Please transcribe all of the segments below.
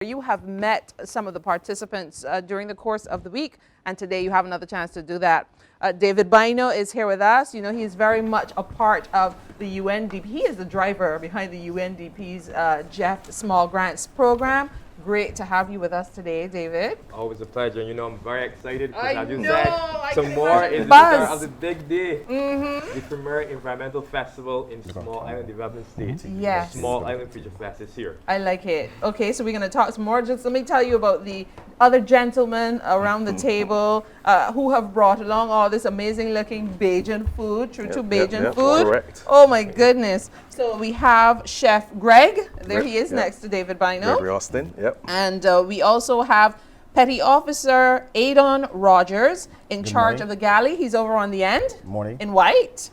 You have met some of the participants during the course of the week, and today you have another chance to do that. David Bynoe is here with us. You know, he's very much a part of the UNDP. He is the driver behind the UNDP's GEF Small Grants Program. Great to have you with us today, David. Always a pleasure. You know, I'm very excited because, I as you know, I said, can tomorrow imagine is the buzz. start of the big day. The premier environmental festival in Small Island Development State. Yes. Small Island Future Fest is here. I like it. Okay, so we're going to talk some more. Just let me tell you about the other gentlemen around the table who have brought along all this amazing looking Bajan food, true to Bajan food. Correct. Oh my goodness. So we have Chef Greg. There he is next to David Bynoe. Gregory Austin, And we also have Petty Officer Adon Rogers in charge of the galley. He's over on the end. Morning. In white.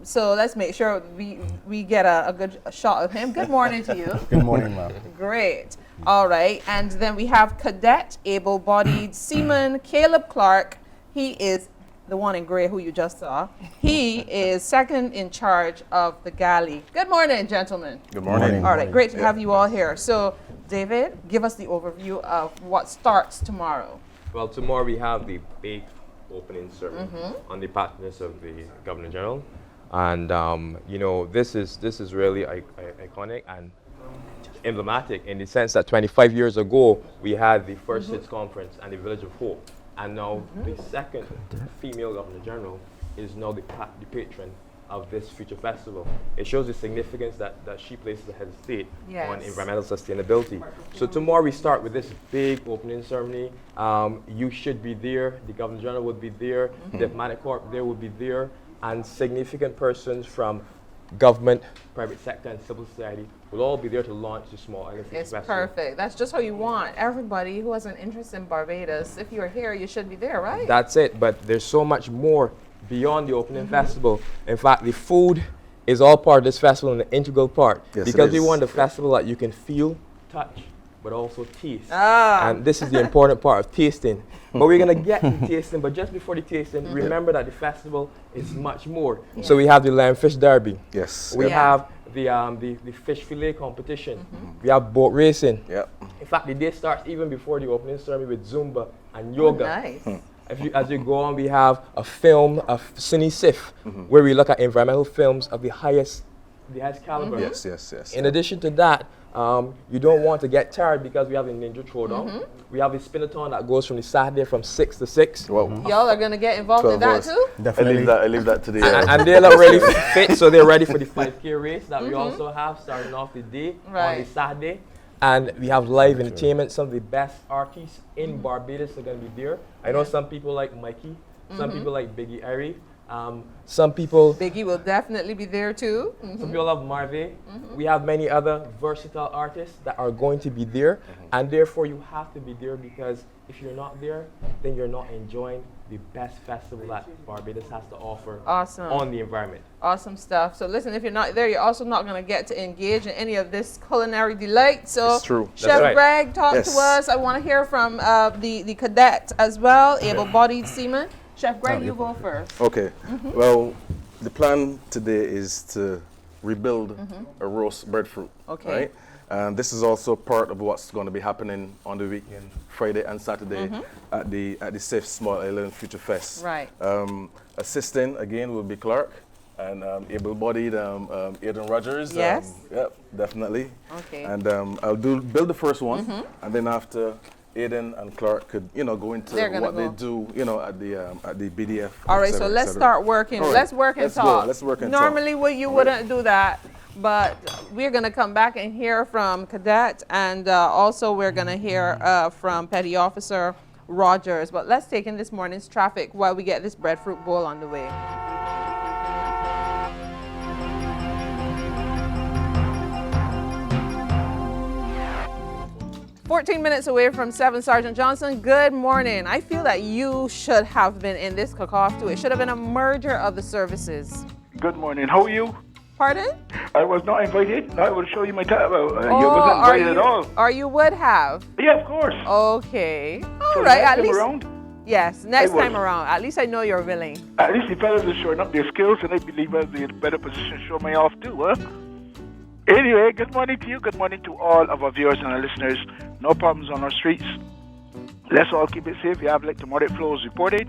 So let's make sure we get a good shot of him. Good morning to you. Good morning, ma'am. Great. All right. And then we have Cadet, able-bodied seaman Caleb Clark. He is the one in gray who you just saw. He is second in charge of the galley. Good morning, gentlemen. Good morning. All right. Great to have you all here. So, David, give us the overview of what starts tomorrow. Well, tomorrow we have the big opening ceremony on the partners of the Governor General. And, you know, this is really iconic and emblematic in the sense that 25 years ago, we had the first SIDS conference and the Village of Hope. And now the second female Governor General is now the patron of this future festival. It shows the significance that she places the head of state on environmental sustainability. So tomorrow we start with this big opening ceremony. You should be there, the Governor General would be there, the Diplomatic Corps there would be there, and significant persons from government, private sector, and civil society will all be there to launch the Small Island Future Festival. It's perfect. That's just how you want everybody who has an interest in Barbados. If you're here, you should be there, right? That's it, but there's so much more beyond the opening festival. In fact, the food is all part of this festival and an integral part. Yes, because we want a festival that you can feel, touch, but also taste. And this is the important part of tasting. But we're going to get to tasting, but just before the tasting, remember that the festival is much more. So we have the lamb fish derby. Yes. We have the fish fillet competition. We have boat racing. In fact, the day starts even before the opening ceremony with Zumba and yoga. Nice. As you go on, we have a film, a cine SIF, where we look at environmental films of the highest caliber. Yes. In addition to that, you don't want to get tired because we have a ninja throwdown. We have a spinathon that goes from the Saturday from 6 to 6. Y'all are going to get involved in that too? Definitely. I leave that to the And they look really fit, so they're ready for the 5K race that we also have starting off the day on the Saturday. And we have live entertainment. Some of the best artists in Barbados are going to be there. I know some people like Mikey, some people like Biggie Airy, some people... Biggie will definitely be there too. Some people love Marvey. We have many other versatile artists that are going to be there. And therefore, you have to be there because if you're not there, then you're not enjoying the best festival that Barbados has to offer on the environment. Awesome stuff. So listen, if you're not there, you're also not going to get to engage in any of this culinary delight. So It's true. Chef Greg, talk to us. I want to hear from the cadet as well, able-bodied seaman. Chef Greg, you go first. Okay. Well, the plan today is to rebuild a roast breadfruit. Okay. Right? And this is also part of what's going to be happening on the weekend, Friday and Saturday, at the SIF Small Island Future Fest. Right. Assisting again will be Clark and able-bodied Adon Rogers. Yes. Yep, definitely. Okay. And I'll build the first one, and then after Adon and Clark could, go into what they do, at the BDF. All right, so let's start working. Right. Let's work and talk. Let's work and talk. Normally, you wouldn't do that, but we're going to come back and hear from Cadet, and also we're going to hear from Petty Officer Rogers. But let's take in this morning's traffic while we get this breadfruit bowl on the way. 14 minutes away from 7, Sergeant Johnson. Good morning. I feel that you should have been in this cook-off too. It should have been a merger of the services. Good morning. How are you? Pardon? I was not invited. I will show you my tab. You wasn't invited at all. Or you would have? Yeah, of course. Okay. All So right. next At time least. around, Yes, next I time will. around. At least I know you're willing. at least the fellas are showing up their skills, and I believe I'll be in a better position to show my off too, huh? Anyway, good morning to you. Good morning to all of our viewers and our listeners. No problems on our streets. Let's all keep it safe. We have like tomorrow flows reported.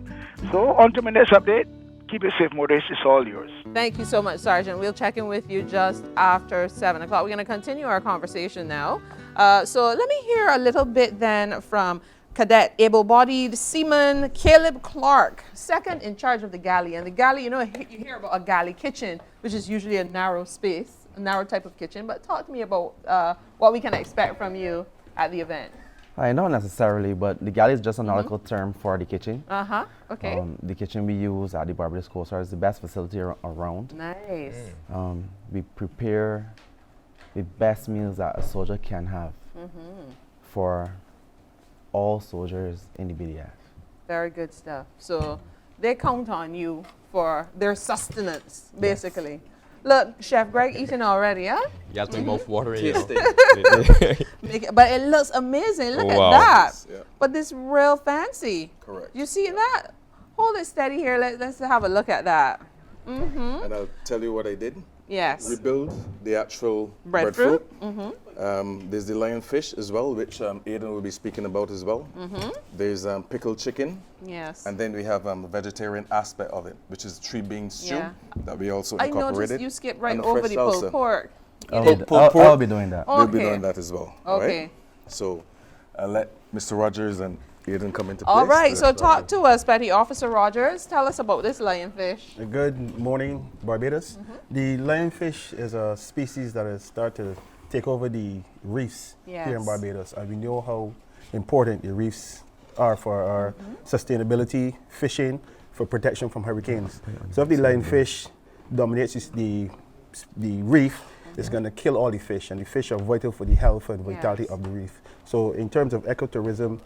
So on to my next update. Keep it safe, motorists. It's all yours. Thank you so much, Sergeant. We'll check in with you just after 7 o'clock. We're going to continue our conversation now. So let me hear a little bit then from Cadet able-bodied seaman Caleb Clark, second in charge of the galley. And the galley, you know, you hear about a galley kitchen, which is usually a narrow space, a narrow type of kitchen. But talk to me about what we can expect from you at the event. Not necessarily, but the galley is just a nautical term for the kitchen. Okay. The kitchen we use at the Barbados Coast Guard is the best facility around. Nice. We prepare the best meals that a soldier can have for all soldiers in the BDF. Very good stuff. So they count on you for their sustenance, basically. Yes. Look, Chef Greg eating already, huh? You have to mouth watering. But it looks amazing. Look at that. Yeah. But this real fancy. Correct. You see that? Hold it steady here. Let's have a look at that. And I'll tell you what I did. Yes. Rebuild the actual breadfruit. There's the lionfish as well, which Aidan will be speaking about as well. There's pickled chicken. Yes. And then we have a vegetarian aspect of it, which is tree bean stew that we also I incorporated. noticed you skipped right over the pulled pork. I'll be doing that. We'll be doing that as well. Okay. Right? So I'll let Mr. Rogers and Aidan come into place. All right, so talk to us, Petty Officer Rogers. Tell us about this lionfish. Good morning, Barbados. The lionfish is a species that has started to take over the reefs here in Barbados. And we know how important the reefs are for our sustainability, fishing, for protection from hurricanes. So if the lionfish dominates the reef, it's going to kill all the fish, and the fish are vital for the health and vitality of the reef. So in terms of ecotourism,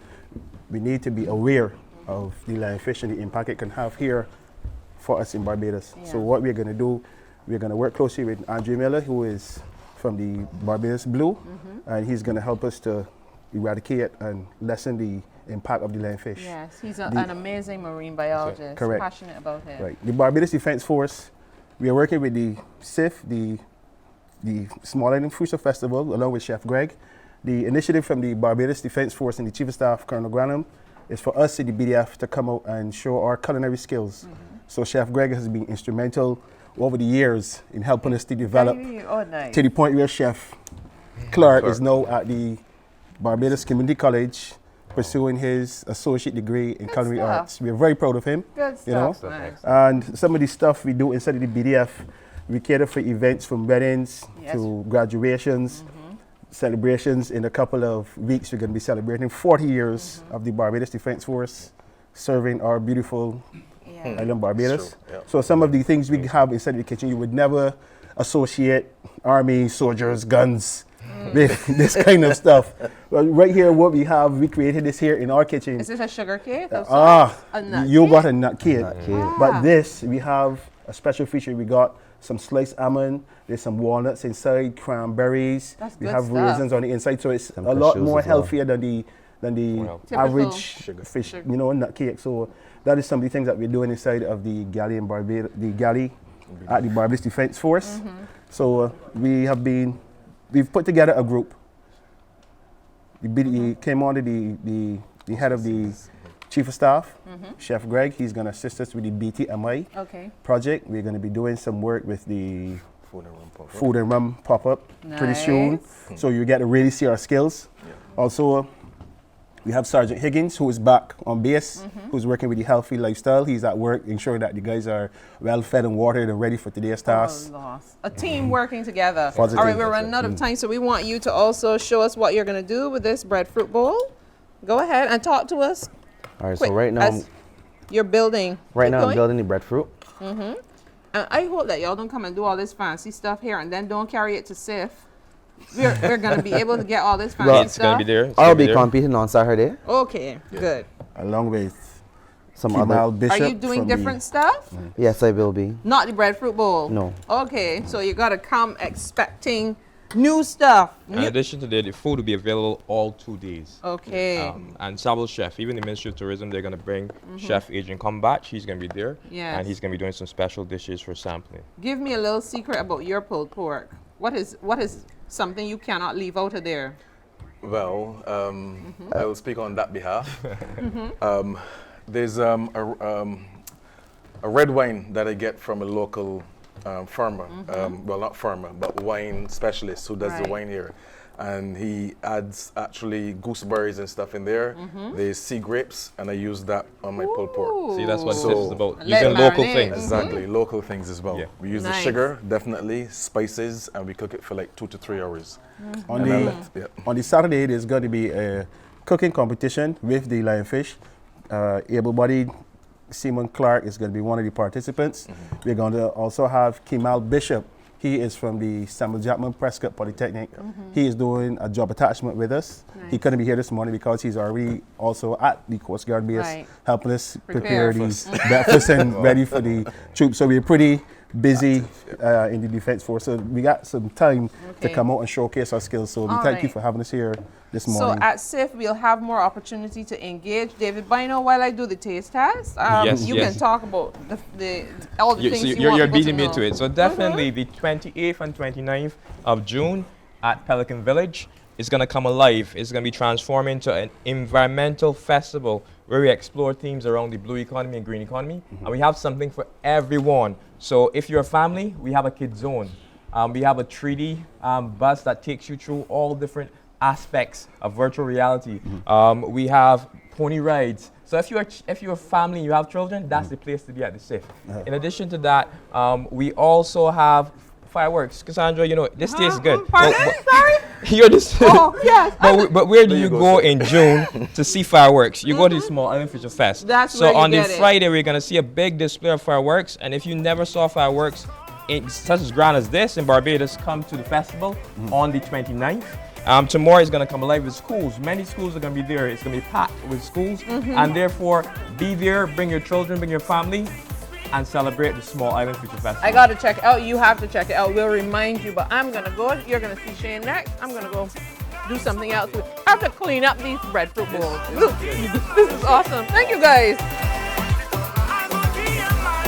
we need to be aware of the lionfish and the impact it can have here for us in Barbados. So what we're going to do, we're going to work closely with Andrew Miller, who is from the Barbados Blue, and he's going to help us to eradicate and lessen the impact of the lionfish. Yes, he's an amazing marine biologist. Correct. Passionate about it. Right. The Barbados Defense Force, we are working with the SIF, the Small Island Future Festival, along with Chef Greg. The initiative from the Barbados Defense Force and the Chief of Staff, Colonel Granham, is for us in the BDF to come out and show our culinary skills. So Chef Greg has been instrumental over the years in helping us to develop to the point where Chef Clark is now at the Barbados Community College pursuing his associate degree in culinary arts. We are very proud of him. Good stuff. You know? Nice. And some of the stuff we do inside of the BDF, we cater for events from weddings to graduations, celebrations. In a couple of weeks, we're going to be celebrating 40 years of the Barbados Defense Force serving our beautiful island Barbados. So some of the things we have inside the kitchen, you would never associate army, soldiers, guns with this kind of stuff. Well, right here, what we have, we created this here in our kitchen. Is this a sugar cake? Yogurt and nut cake. But this, we have a special feature. We got some sliced almond, there's some walnuts inside, cranberries. We have raisins on the inside, so it's a lot more healthier than the average fish, you know, nut cake. So that is some of the things that we're doing inside of the galley in Barbados, the galley at the Barbados Defense Force. So we've put together a group. The came under the head of the Chief of Staff, Chef Greg. He's going to assist us with the BTMI project. We're going to be doing some work with the Food and Rum pop-up pretty soon. So you get to really see our skills. Also, we have Sergeant Higgins, who is back on base, who's working with the healthy lifestyle. He's at work ensuring that the guys are well fed and watered and ready for today's tasks. A team working together. All right, we're running out of time, so we want you to also show us what you're going to do with this breadfruit bowl. Go ahead and talk to us. All right, so right now you're building. I'm building the breadfruit. And I hope that y'all don't come and do all this fancy stuff here and then don't carry it to SIF. We're going to be able to get all this fancy stuff. It's going to be there. I'll be competing on Saturday. Okay, good. Along with some other Bishop. Are you doing different stuff? Yes, I will be. Not the breadfruit bowl? No. Okay, so you got to come expecting new stuff. In addition to that, the food will be available all 2 days. Okay. And several chefs, even the Ministry of Tourism, they're going to bring Chef Adrian Combach. He's going to be there. Yes. And he's going to be doing some special dishes for sampling. Give me a little secret about your pulled pork. What is something you cannot leave out of there? Well, I will speak on that behalf. There's a red wine that I get from a local farmer. Well, not farmer, but wine specialist who does the wine here. And he adds actually gooseberries and stuff in there. There's sea grapes, and I use that on my pulled pork. See, that's what this is about. Let Using it local marinate. things. Exactly, local things as well. Yeah. We use the Nice. sugar, definitely, spices, and we cook it for like 2 to 3 hours. On And I the let- on the Saturday, there's going to be a cooking competition with the lionfish. Able-bodied Simon Clark is going to be one of the participants. We're going to also have Kemal Bishop. He is from the Samuel Jackman Prescott Polytechnic. He is doing a job attachment with us. He couldn't be here this morning because he's already also at the Coast Guard base Right. helping us Prepare. prepare the breakfast and ready for the troops. So we're pretty busy in the Defense Force. So we got some time to Okay. come out and showcase our skills. So we All thank you right. for having us here this So morning. at SIF, we'll have more opportunity to engage David Bynoe while I do the taste test. Yes, you yes. can talk about the all the things So you you're want people beating to me know. to it. So definitely the 28th and 29th of June at Pelican Village is going to come alive. It's going to be transformed into an environmental festival where we explore themes around the blue economy and green economy. And we have something for everyone. So if you're a family, we have a kid zone. We have a 3D bus that takes you through all different aspects of virtual reality. We have pony rides. So if you're a family, you have children, that's the place to be at the SIF. In addition to that, we also have fireworks. Cassandra, you know, this tastes good. Pardon? Sorry? You're this. Oh, yes. But where do you go in June to see fireworks? You go to the Small Island Fisher Fest. That's so where you on the get it. Friday, we're going to see a big display of fireworks. And if you never saw fireworks such as grand as this in Barbados, come to the festival on the 29th. Tomorrow is going to come alive with schools. Many schools are going to be there. It's going to be packed with schools. And therefore, be there, bring your children, bring your family, and celebrate the Small Island Future Festival. I got to check it out. You have to check it out. We'll remind you, but I'm going to go. You're going to see Shane next. I'm going to go do something else. I have to clean up these breadfruit bowls. This is awesome. Thank you, guys.